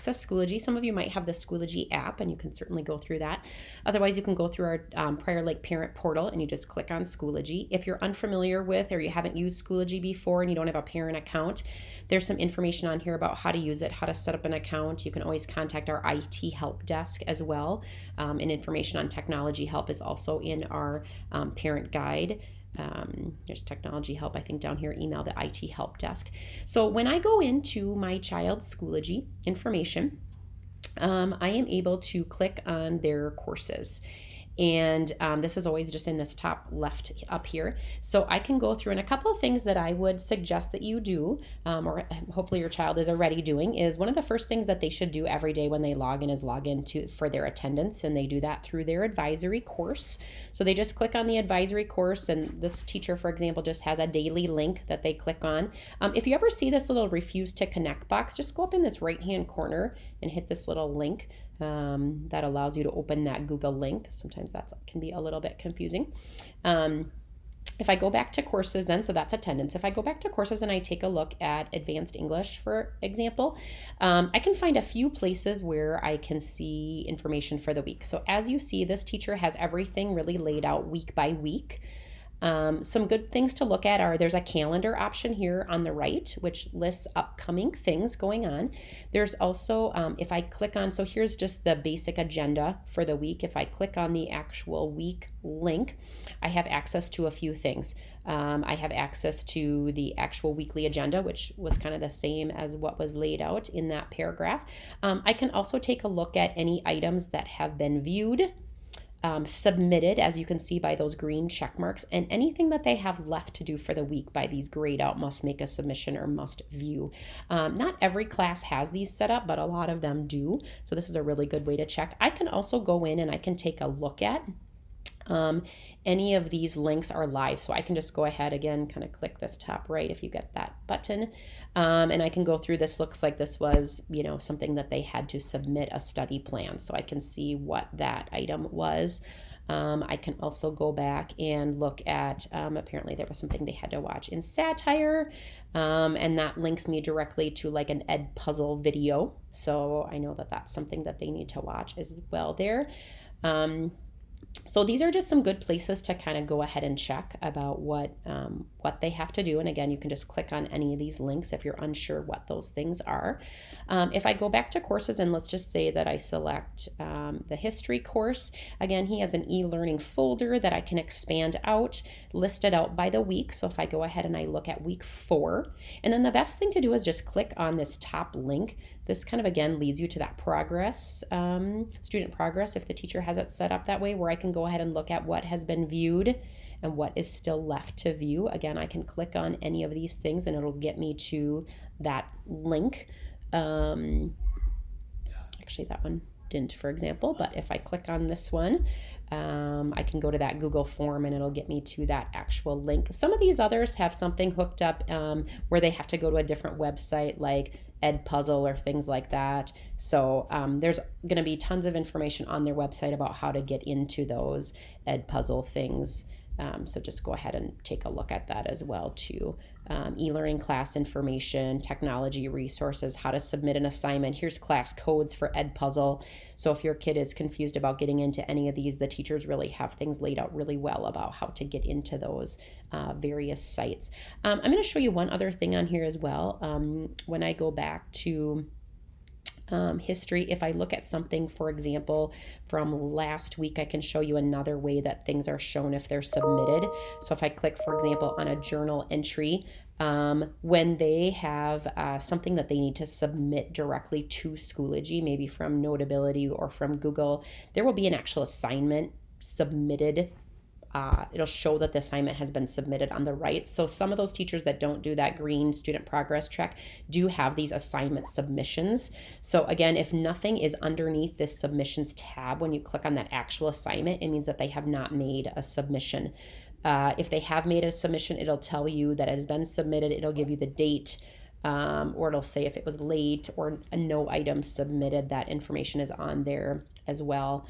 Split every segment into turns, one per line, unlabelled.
access Schoology. Some of you might have the Schoology app, and you can certainly go through that. Otherwise, you can go through our Prior Lake Parent Portal, and you just click on Schoology. If you're unfamiliar with or you haven't used Schoology before and you don't have a parent account, there's some information on here about how to use it, how to set up an account. You can always contact our IT help desk as well, and information on technology help is also in our parent guide. There's technology help, I think, down here, email the IT help desk. So when I go into my child's Schoology information, I am able to click on their courses. And this is always just in this top left up here. So I can go through, and a couple of things that I would suggest that you do, or hopefully your child is already doing, is one of the first things that they should do every day when they log in is log in for their attendance, and they do that through their advisory course. So they just click on the advisory course, and this teacher, for example, just has a daily link that they click on. If you ever see this little refuse to connect box, just go up in this right-hand corner and hit this little link. That allows you to open that Google link. Sometimes that can be a little bit confusing. If I go back to courses then, so that's attendance. If I go back to courses and I take a look at advanced English, for example, I can find a few places where I can see information for the week. So as you see, this teacher has everything really laid out week by week. Some good things to look at are there's a calendar option here on the right, which lists upcoming things going on. There's also, if I click on, so here's just the basic agenda for the week. If I click on the actual week link, I have access to a few things. I have access to the actual weekly agenda, which was kind of the same as what was laid out in that paragraph. I can also take a look at any items that have been viewed, submitted, as you can see by those green check marks, and anything that they have left to do for the week by these grayed out must make a submission or must view. Not every class has these set up, but a lot of them do. So this is a really good way to check. I can also go in and I can take a look at any of these links are live. So I can just go ahead again, kind of click this top right if you get that button. And I can go through this. Looks like this was, something that they had to submit a study plan. So I can see what that item was. I can also go back and look at, apparently there was something they had to watch in satire, and that links me directly to like an Ed Puzzle video. So I know that that's something that they need to watch as well there. So these are just some good places to kind of go ahead and check about what they have to do. And again, you can just click on any of these links if you're unsure what those things are. If I go back to courses and let's just say that I select the history course, again, he has an e-learning folder that I can expand out, listed out by the week. So if I go ahead and I look at week 4, and then the best thing to do is just click on this top link. This kind of, again, leads you to that progress, student progress, if the teacher has it set up that way, where I can go ahead and look at what has been viewed and what is still left to view. Again, I can click on any of these things and it'll get me to that link. Actually, that one didn't, for example, but if I click on this one, I can go to that Google form and it'll get me to that actual link. Some of these others have something hooked up where they have to go to a different website like Ed Puzzle or things like that. So there's going to be tons of information on their website about how to get into those Ed Puzzle things. So just go ahead and take a look at that as well too. E-learning class information, technology resources, how to submit an assignment. Here's class codes for Ed Puzzle. So if your kid is confused about getting into any of these, the teachers really have things laid out really well about how to get into those various sites. I'm going to show you one other thing on here as well. When I go back to history, if I look at something, for example, from last week, I can show you another way that things are shown if they're submitted. So if I click, for example, on a journal entry, when they have something that they need to submit directly to Schoology, maybe from Notability or from Google, there will be an actual assignment submitted. It'll show that the assignment has been submitted on the right. So some of those teachers that don't do that green student progress track do have these assignment submissions. So again, if nothing is underneath this submissions tab, when you click on that actual assignment, it means that they have not made a submission. If they have made a submission, it'll tell you that it has been submitted. It'll give you the date, or it'll say if it was late or a no item submitted. That information is on there as well.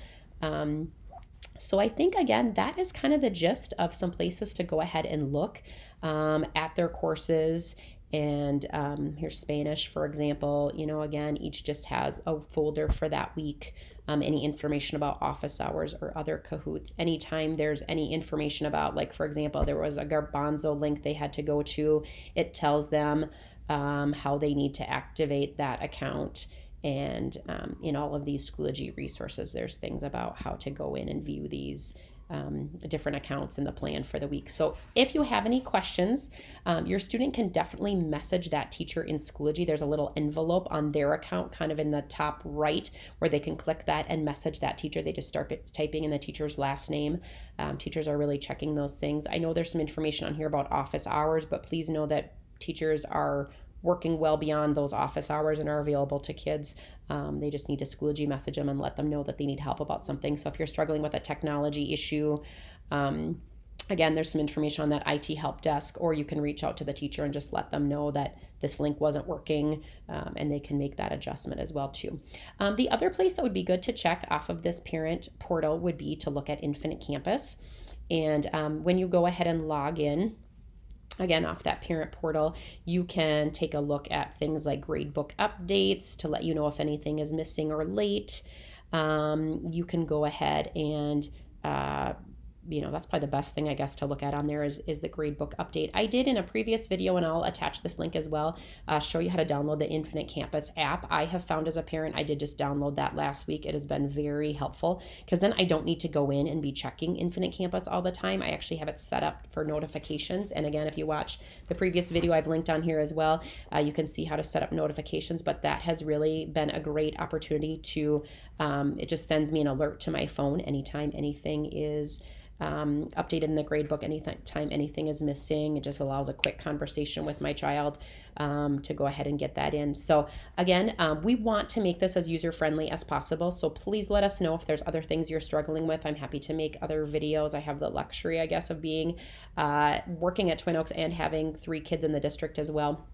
So I think, again, that is kind of the gist of some places to go ahead and look at their courses And here's Spanish, for example. Again, each just has a folder for that week. Any information about office hours or other Kahoots. Anytime there's any information about, like, for example, there was a Garbanzo link they had to go to, it tells them how they need to activate that account. And in all of these Schoology resources, there's things about how to go in and view these different accounts in the plan for the week. So if you have any questions, your student can definitely message that teacher in Schoology. There's a little envelope on their account kind of in the top right where they can click that and message that teacher. They just start typing in the teacher's last name. Teachers are really checking those things. I know there's some information on here about office hours, but please know that teachers are working well beyond those office hours and are available to kids. They just need to Schoology message them and let them know that they need help about something. So if you're struggling with a technology issue, again, there's some information on that IT help desk, or you can reach out to the teacher and just let them know that this link wasn't working, and they can make that adjustment as well too. The other place that would be good to check off of this parent portal would be to look at Infinite Campus. And when you go ahead and log in, again, off that parent portal, you can take a look at things like gradebook updates to let you know if anything is missing or late. You can go ahead and that's probably the best thing, I guess, to look at on there is the gradebook update. I did in a previous video, and I'll attach this link as well, show you how to download the Infinite Campus app. I have found as a parent, I did just download that last week. It has been very helpful because then I don't need to go in and be checking Infinite Campus all the time. I actually have it set up for notifications. And again, if you watch the previous video I've linked on here as well, you can see how to set up notifications. But that has really been a great opportunity to, it just sends me an alert to my phone anytime anything is updated in the gradebook. Anytime anything is missing, it just allows a quick conversation with my child to go ahead and get that in. So again, we want to make this as user-friendly as possible. So please let us know if there's other things you're struggling with. I'm happy to make other videos. I have the luxury, I guess, of being working at Twin Oaks and having 3 kids in the district as well.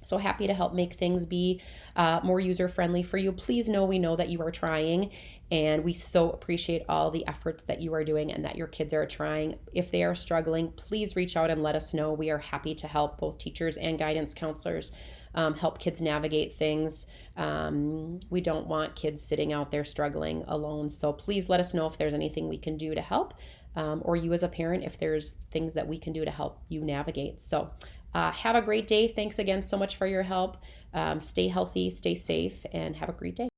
So happy to help make things be more user-friendly for you. Please know we know that you are trying, and we so appreciate all the efforts that you are doing and that your kids are trying. If they are struggling, please reach out and let us know. We are happy to help both teachers and guidance counselors help kids navigate things. We don't want kids sitting out there struggling alone. So please let us know if there's anything we can do to help, or you as a parent, if there's things that we can do to help you navigate. So have a great day. Thanks again so much for your help. Stay healthy, stay safe, and have a great day.